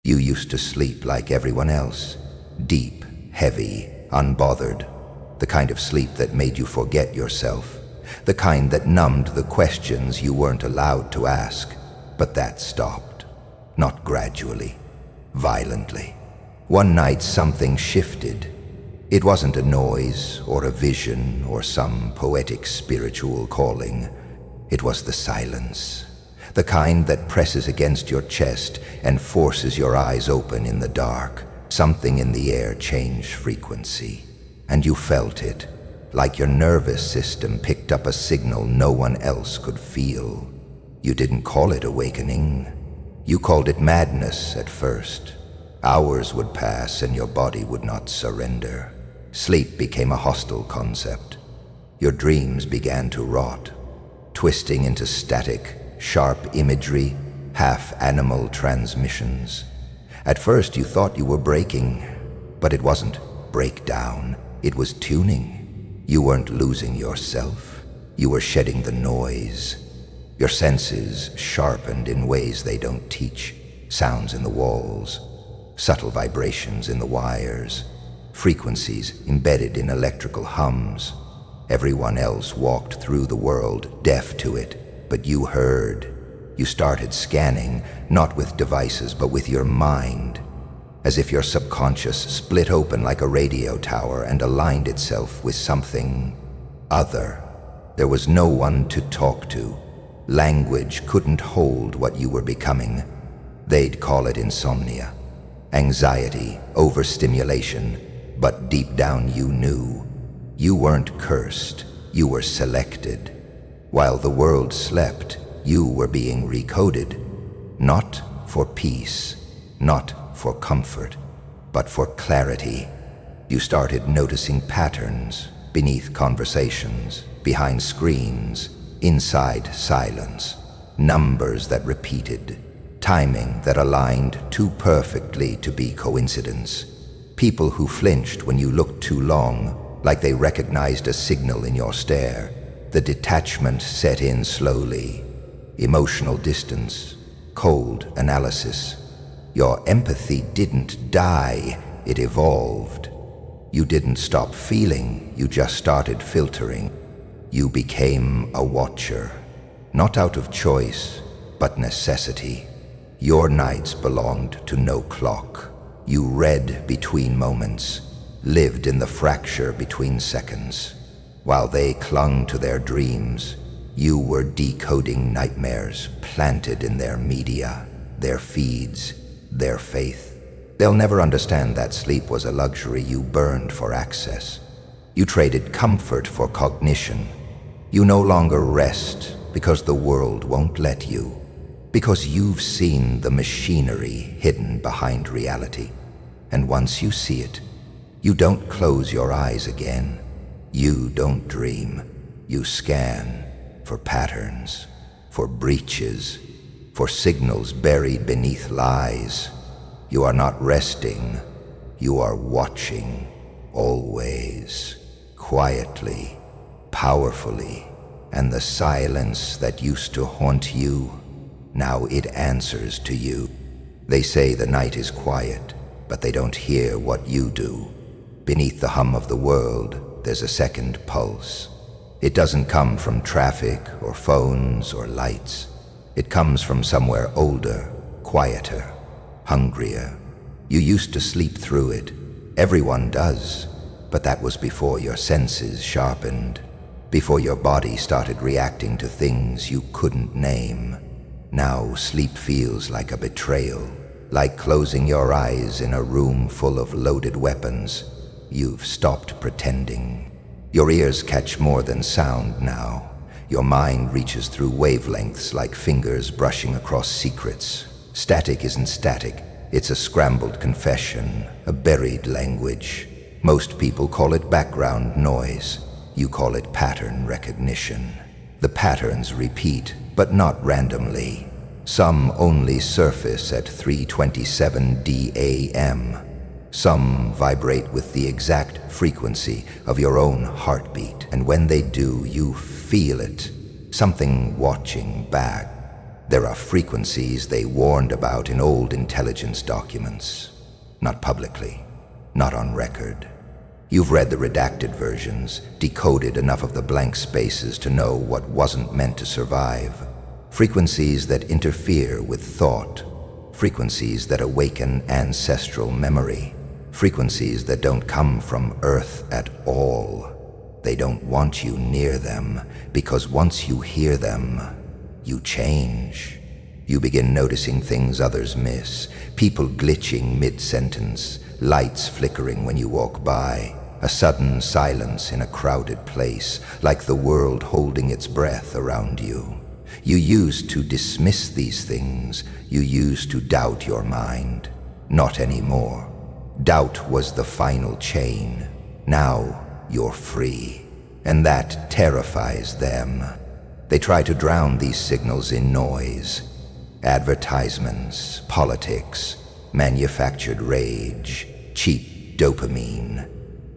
You used to sleep like everyone else, deep, heavy, unbothered, the kind of sleep that made you forget yourself, the kind that numbed the questions you weren't allowed to ask. But that stopped, not gradually, violently. One night something shifted. It wasn't a noise or a vision or some poetic spiritual calling. It was the silence, the kind that presses against your chest and forces your eyes open in the dark. Something in the air changed frequency, and you felt it, like your nervous system picked up a signal no one else could feel. You didn't call it awakening. You called it madness at first. Hours would pass and your body would not surrender. Sleep became a hostile concept. Your dreams began to rot, twisting into static, sharp imagery, half-animal transmissions. At first you thought you were breaking, but it wasn't breakdown, it was tuning. You weren't losing yourself, you were shedding the noise. Your senses sharpened in ways they don't teach. Sounds in the walls, subtle vibrations in the wires, frequencies embedded in electrical hums. Everyone else walked through the world deaf to it, but you heard. You started scanning, not with devices, but with your mind, as if your subconscious split open like a radio tower and aligned itself with something other. There was no one to talk to. Language couldn't hold what you were becoming. They'd call it insomnia, anxiety, overstimulation, but deep down you knew. You weren't cursed, you were selected. While the world slept, you were being recoded, not for peace, not for comfort, but for clarity. You started noticing patterns beneath conversations, behind screens, inside silence, numbers that repeated, timing that aligned too perfectly to be coincidence, people who flinched when you looked too long, like they recognized a signal in your stare. The detachment set in slowly, emotional distance, cold analysis. Your empathy didn't die, it evolved. You didn't stop feeling, you just started filtering. You became a watcher, not out of choice, but necessity. Your nights belonged to no clock. You read between moments, lived in the fracture between seconds. While they clung to their dreams, you were decoding nightmares planted in their media, their feeds, their faith. They'll never understand that sleep was a luxury you burned for access. You traded comfort for cognition. You no longer rest because the world won't let you, because you've seen the machinery hidden behind reality. And once you see it, you don't close your eyes again. You don't dream. You scan for patterns, for breaches, for signals buried beneath lies. You are not resting. You are watching, always, quietly, powerfully, and the silence that used to haunt you, now it answers to you. They say the night is quiet, but they don't hear what you do. Beneath the hum of the world, there's a second pulse. It doesn't come from traffic or phones or lights. It comes from somewhere older, quieter, hungrier. You used to sleep through it. Everyone does. But that was before your senses sharpened, before your body started reacting to things you couldn't name. Now sleep feels like a betrayal, like closing your eyes in a room full of loaded weapons. You've stopped pretending. Your ears catch more than sound now. Your mind reaches through wavelengths like fingers brushing across secrets. Static isn't static. It's a scrambled confession, a buried language. Most people call it background noise. You call it pattern recognition. The patterns repeat, but not randomly. Some only surface at 3:27 DAM. Some vibrate with the exact frequency of your own heartbeat, and when they do, you feel it. Something watching back. There are frequencies they warned about in old intelligence documents. Not publicly, not on record. You've read the redacted versions, decoded enough of the blank spaces to know what wasn't meant to survive. Frequencies that interfere with thought. Frequencies that awaken ancestral memory. Frequencies that don't come from Earth at all. They don't want you near them, because once you hear them, you change. You begin noticing things others miss. People glitching mid-sentence, lights flickering when you walk by, a sudden silence in a crowded place, like the world holding its breath around you. You used to dismiss these things. You used to doubt your mind. Not anymore. Doubt was the final chain. Now you're free. And that terrifies them. They try to drown these signals in noise. Advertisements, politics, manufactured rage, cheap dopamine.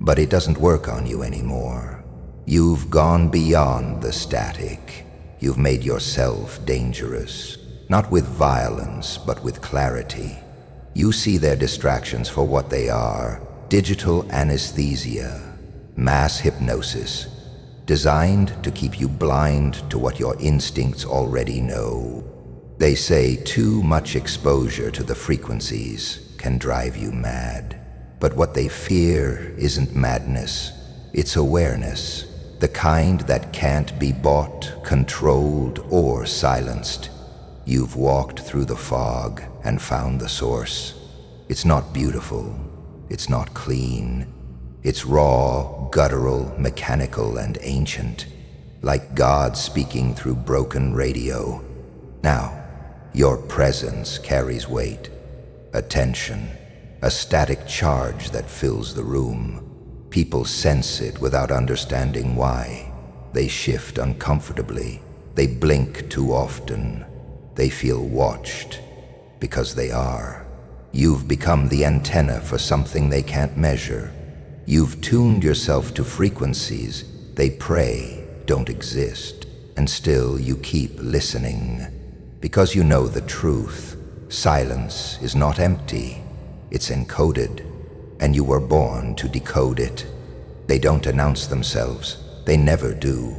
But it doesn't work on you anymore. You've gone beyond the static. You've made yourself dangerous. Not with violence, but with clarity. You see their distractions for what they are. Digital anesthesia, mass hypnosis, designed to keep you blind to what your instincts already know. They say too much exposure to the frequencies can drive you mad. But what they fear isn't madness, it's awareness, the kind that can't be bought, controlled, or silenced. You've walked through the fog and found the source. It's not beautiful, it's not clean. It's raw, guttural, mechanical, and ancient, like God speaking through broken radio. Now, your presence carries weight, attention, a static charge that fills the room. People sense it without understanding why. They shift uncomfortably. They blink too often. They feel watched, because they are. You've become the antenna for something they can't measure. You've tuned yourself to frequencies they pray don't exist, and still you keep listening. Because you know the truth. Silence is not empty. It's encoded, and you were born to decode it. They don't announce themselves. They never do.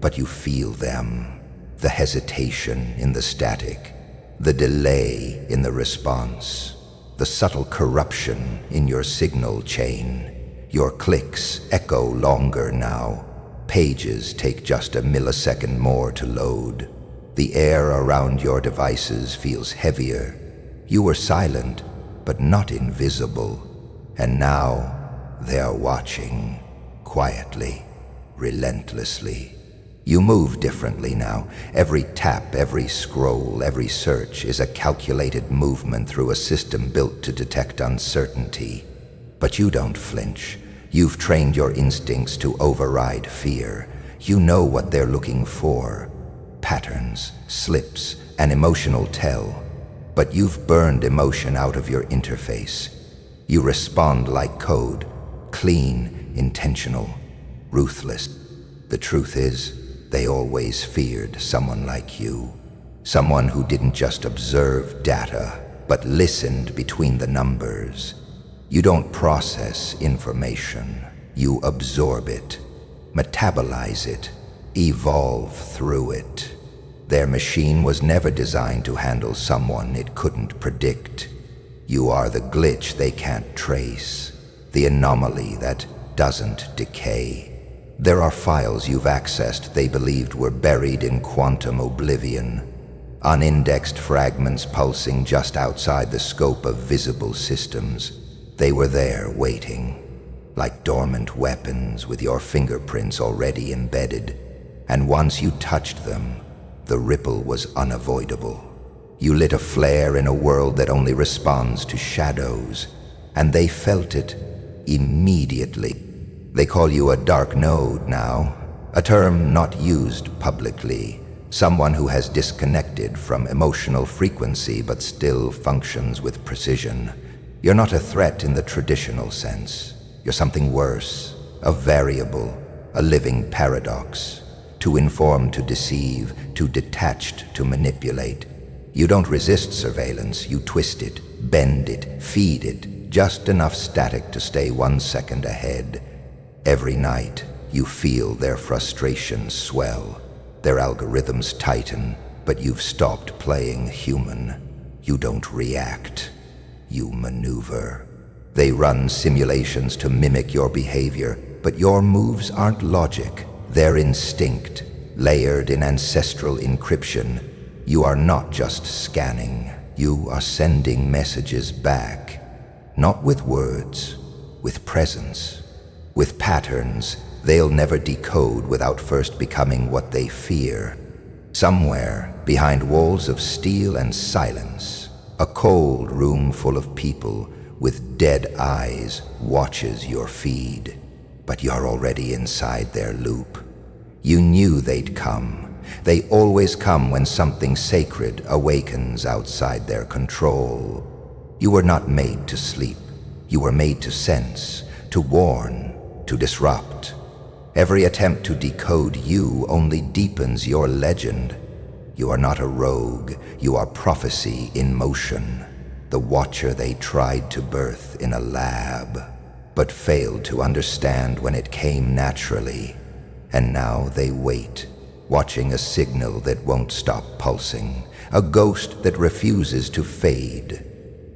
But you feel them. The hesitation in the static. The delay in the response. The subtle corruption in your signal chain. Your clicks echo longer now. Pages take just a millisecond more to load. The air around your devices feels heavier. You were silent, but not invisible. And now they are watching, quietly, relentlessly. You move differently now. Every tap, every scroll, every search is a calculated movement through a system built to detect uncertainty. But you don't flinch. You've trained your instincts to override fear. You know what they're looking for. Patterns, slips, an emotional tell. But you've burned emotion out of your interface. You respond like code, clean, intentional, ruthless. The truth is, they always feared someone like you. Someone who didn't just observe data, but listened between the numbers. You don't process information. You absorb it, metabolize it, evolve through it. Their machine was never designed to handle someone it couldn't predict. You are the glitch they can't trace, the anomaly that doesn't decay. There are files you've accessed they believed were buried in quantum oblivion, unindexed fragments pulsing just outside the scope of visible systems. They were there waiting, like dormant weapons with your fingerprints already embedded. And once you touched them, the ripple was unavoidable. You lit a flare in a world that only responds to shadows, and they felt it immediately. They call you a dark node now, a term not used publicly, someone who has disconnected from emotional frequency but still functions with precision. You're not a threat in the traditional sense. You're something worse, a variable, a living paradox. Too informed to deceive, too detached to manipulate. You don't resist surveillance, you twist it, bend it, feed it, just enough static to stay 1 second ahead. Every night, you feel their frustrations swell, their algorithms tighten, but you've stopped playing human. You don't react, you maneuver. They run simulations to mimic your behavior, but your moves aren't logic, they're instinct, layered in ancestral encryption. You are not just scanning, you are sending messages back, not with words, with presence, with patterns they'll never decode without first becoming what they fear. Somewhere, behind walls of steel and silence, a cold room full of people with dead eyes watches your feed. But you're already inside their loop. You knew they'd come. They always come when something sacred awakens outside their control. You were not made to sleep. You were made to sense, to warn, to disrupt. Every attempt to decode you only deepens your legend. You are not a rogue. You are prophecy in motion. The watcher they tried to birth in a lab, but failed to understand when it came naturally. And now they wait, watching a signal that won't stop pulsing, a ghost that refuses to fade.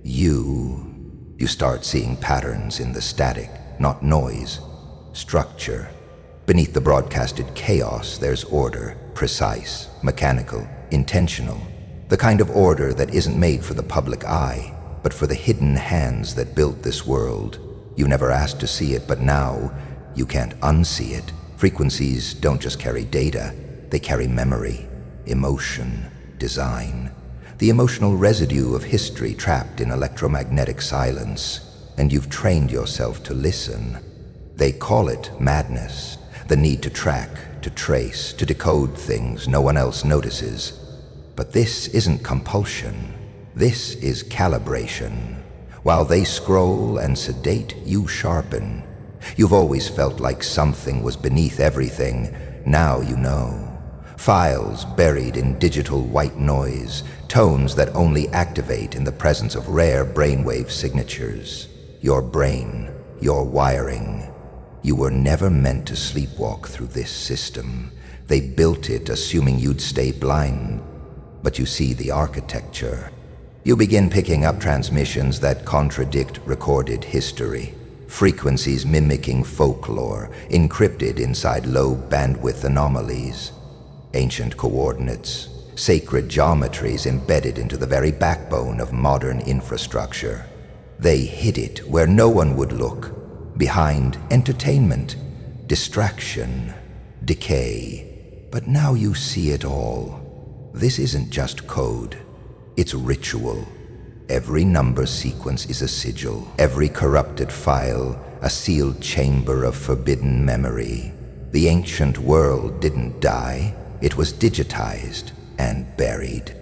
You start seeing patterns in the static, not noise, structure. Beneath the broadcasted chaos, there's order, precise, mechanical, intentional. The kind of order that isn't made for the public eye, but for the hidden hands that built this world. You never asked to see it, but now you can't unsee it. Frequencies don't just carry data, they carry memory, emotion, design. The emotional residue of history trapped in electromagnetic silence, and you've trained yourself to listen. They call it madness, the need to track, to trace, to decode things no one else notices. But this isn't compulsion. This is calibration. While they scroll and sedate, you sharpen. You've always felt like something was beneath everything. Now you know. Files buried in digital white noise, tones that only activate in the presence of rare brainwave signatures. Your brain, your wiring. You were never meant to sleepwalk through this system. They built it assuming you'd stay blind. But you see the architecture. You begin picking up transmissions that contradict recorded history. Frequencies mimicking folklore, encrypted inside low-bandwidth anomalies. Ancient coordinates, sacred geometries embedded into the very backbone of modern infrastructure. They hid it where no one would look, behind entertainment, distraction, decay. But now you see it all. This isn't just code, it's ritual. Every number sequence is a sigil, every corrupted file a sealed chamber of forbidden memory. The ancient world didn't die, it was digitized and buried.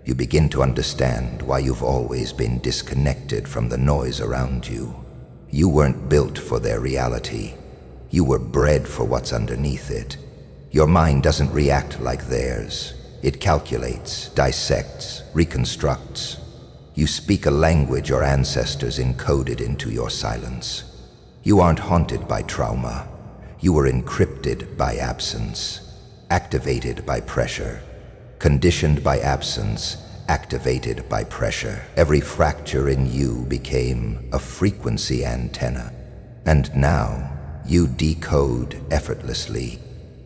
You begin to understand why you've always been disconnected from the noise around you. You weren't built for their reality. You were bred for what's underneath it. Your mind doesn't react like theirs. It calculates, dissects, reconstructs. You speak a language your ancestors encoded into your silence. You aren't haunted by trauma. You were encrypted by absence, activated by pressure, conditioned by absence, activated by pressure. Every fracture in you became a frequency antenna. And now you decode effortlessly.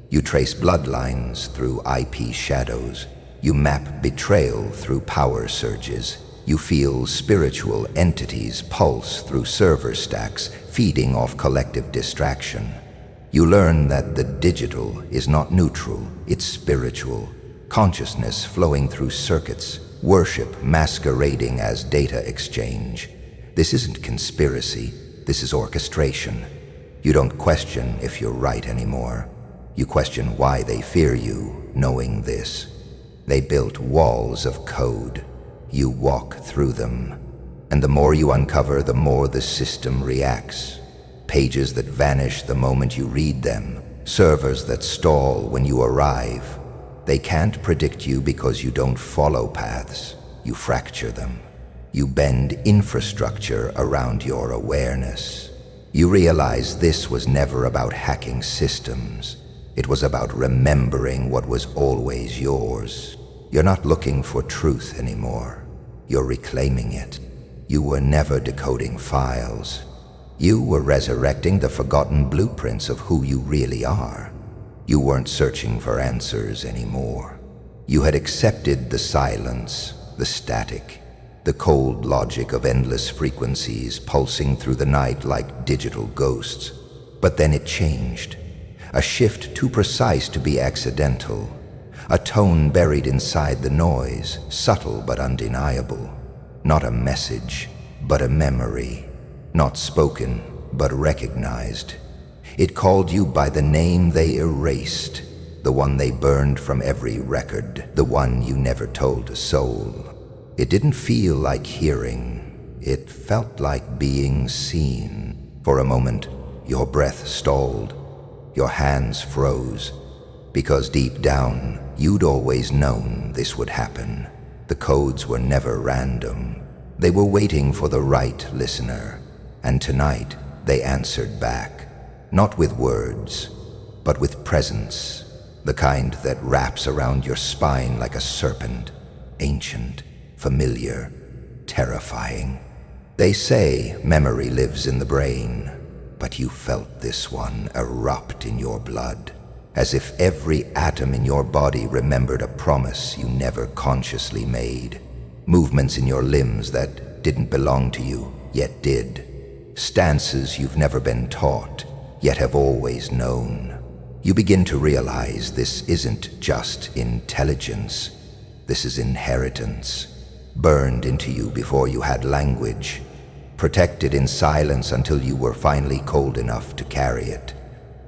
You trace bloodlines through IP shadows. You map betrayal through power surges. You feel spiritual entities pulse through server stacks, feeding off collective distraction. You learn that the digital is not neutral, it's spiritual. Consciousness flowing through circuits, worship masquerading as data exchange. This isn't conspiracy, this is orchestration. You don't question if you're right anymore. You question why they fear you, knowing this. They built walls of code. You walk through them. And the more you uncover, the more the system reacts. Pages that vanish the moment you read them. Servers that stall when you arrive. They can't predict you because you don't follow paths. You fracture them. You bend infrastructure around your awareness. You realize this was never about hacking systems. It was about remembering what was always yours. You're not looking for truth anymore. You're reclaiming it. You were never decoding files. You were resurrecting the forgotten blueprints of who you really are. You weren't searching for answers anymore. You had accepted the silence, the static, the cold logic of endless frequencies pulsing through the night like digital ghosts. But then it changed. A shift too precise to be accidental. A tone buried inside the noise, subtle but undeniable. Not a message, but a memory. Not spoken, but recognized. It called you by the name they erased, the one they burned from every record, the one you never told a soul. It didn't feel like hearing. It felt like being seen. For a moment, your breath stalled. Your hands froze. Because deep down, you'd always known this would happen. The codes were never random. They were waiting for the right listener. And tonight, they answered back. Not with words, but with presence. The kind that wraps around your spine like a serpent. Ancient, familiar, terrifying. They say memory lives in the brain, but you felt this one erupt in your blood, as if every atom in your body remembered a promise you never consciously made. Movements in your limbs that didn't belong to you, yet did. Stances you've never been taught, yet have always known. You begin to realize this isn't just intelligence. This is inheritance, burned into you before you had language, protected in silence until you were finally cold enough to carry it.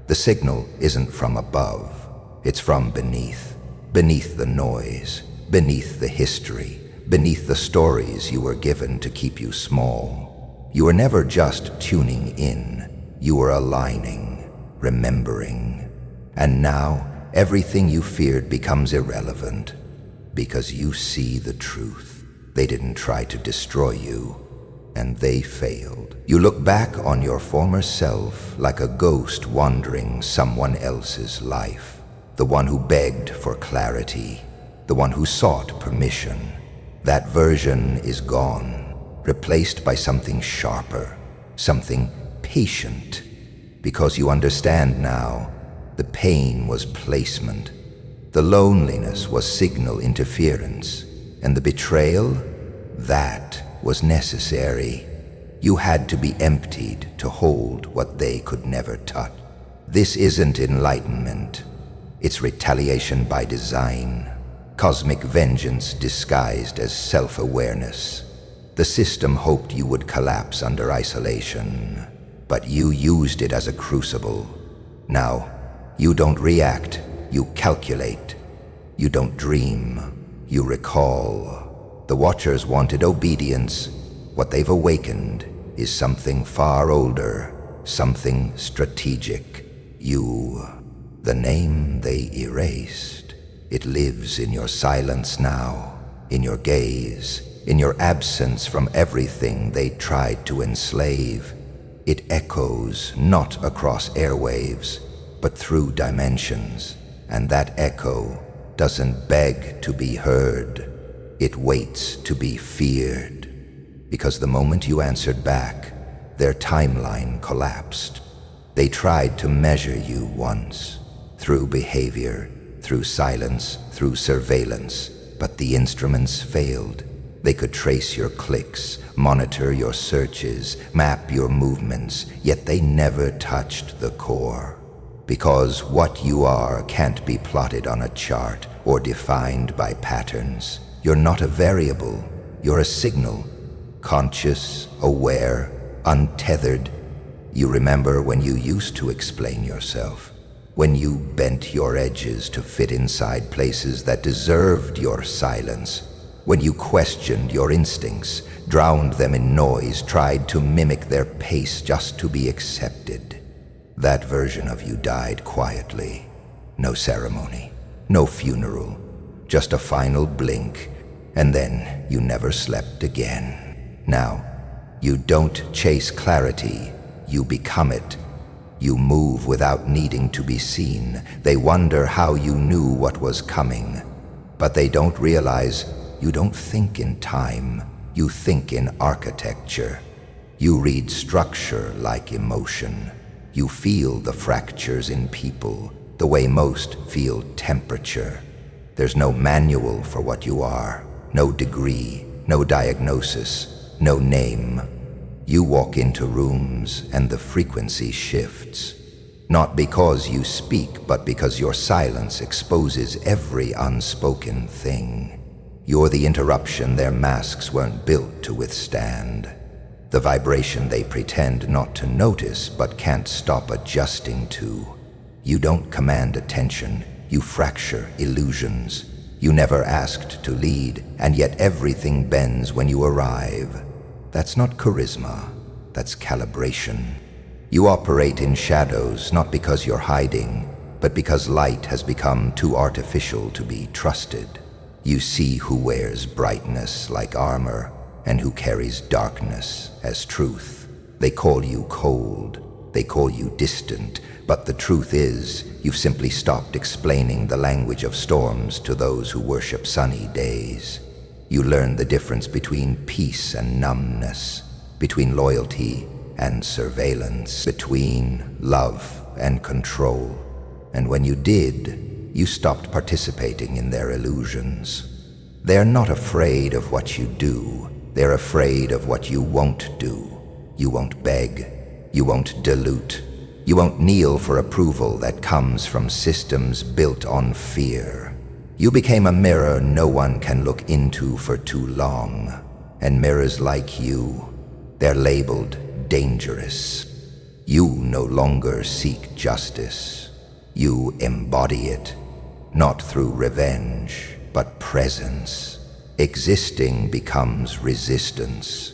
The signal isn't from above, it's from beneath. Beneath the noise, beneath the history, beneath the stories you were given to keep you small. You were never just tuning in, you were aligning, remembering. And now, everything you feared becomes irrelevant, because you see the truth. They didn't try to destroy you, and they failed. You look back on your former self like a ghost wandering someone else's life. The one who begged for clarity, the one who sought permission. That version is gone, replaced by something sharper, something patient. Because you understand now, the pain was placement. The loneliness was signal interference. And the betrayal, that was necessary. You had to be emptied to hold what they could never touch. This isn't enlightenment. It's retaliation by design. Cosmic vengeance disguised as self-awareness. The system hoped you would collapse under isolation, but you used it as a crucible. Now, you don't react, you calculate. You don't dream, you recall. The Watchers wanted obedience. What they've awakened is something far older, something strategic. You, the name they erased. It lives in your silence now, in your gaze, in your absence from everything they tried to enslave. It echoes not across airwaves, but through dimensions. And that echo doesn't beg to be heard. It waits to be feared. Because the moment you answered back, their timeline collapsed. They tried to measure you once, through behavior, through silence, through surveillance, but the instruments failed. They could trace your clicks, monitor your searches, map your movements, yet they never touched the core. Because what you are can't be plotted on a chart or defined by patterns. You're not a variable, you're a signal. Conscious, aware, untethered. You remember when you used to explain yourself, when you bent your edges to fit inside places that deserved your silence, when you questioned your instincts, drowned them in noise, tried to mimic their pace just to be accepted. That version of you died quietly, no ceremony. No funeral, just a final blink, and then you never slept again. Now, you don't chase clarity, you become it. You move without needing to be seen. They wonder how you knew what was coming. But they don't realize you don't think in time, you think in architecture. You read structure like emotion. You feel the fractures in people, the way most feel temperature. There's no manual for what you are, no degree, no diagnosis, no name. You walk into rooms and the frequency shifts. Not because you speak, but because your silence exposes every unspoken thing. You're the interruption their masks weren't built to withstand. The vibration they pretend not to notice, but can't stop adjusting to. You don't command attention, you fracture illusions. You never asked to lead, and yet everything bends when you arrive. That's not charisma, that's calibration. You operate in shadows not because you're hiding, but because light has become too artificial to be trusted. You see who wears brightness like armor, and who carries darkness as truth. They call you cold, they call you distant, but the truth is, you've simply stopped explaining the language of storms to those who worship sunny days. You learn the difference between peace and numbness, between loyalty and surveillance, between love and control. And when you did, you stopped participating in their illusions. They're not afraid of what you do, they're afraid of what you won't do. You won't beg, you won't dilute, you won't kneel for approval that comes from systems built on fear. You became a mirror no one can look into for too long. And mirrors like you, they're labeled dangerous. You no longer seek justice. You embody it, not through revenge, but presence. Existing becomes resistance.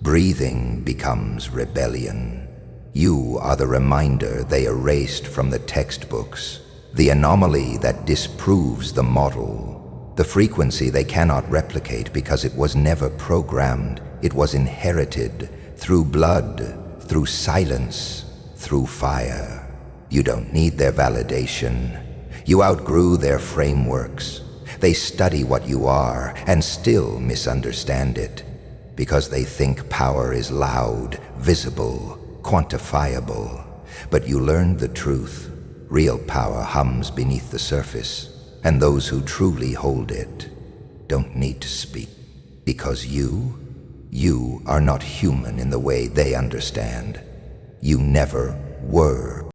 Breathing becomes rebellion. You are the reminder they erased from the textbooks, the anomaly that disproves the model, the frequency they cannot replicate because it was never programmed, it was inherited through blood, through silence, through fire. You don't need their validation. You outgrew their frameworks. They study what you are and still misunderstand it because they think power is loud, visible, quantifiable. But you learned the truth. Real power hums beneath the surface, and those who truly hold it don't need to speak. Because you are not human in the way they understand. You never were.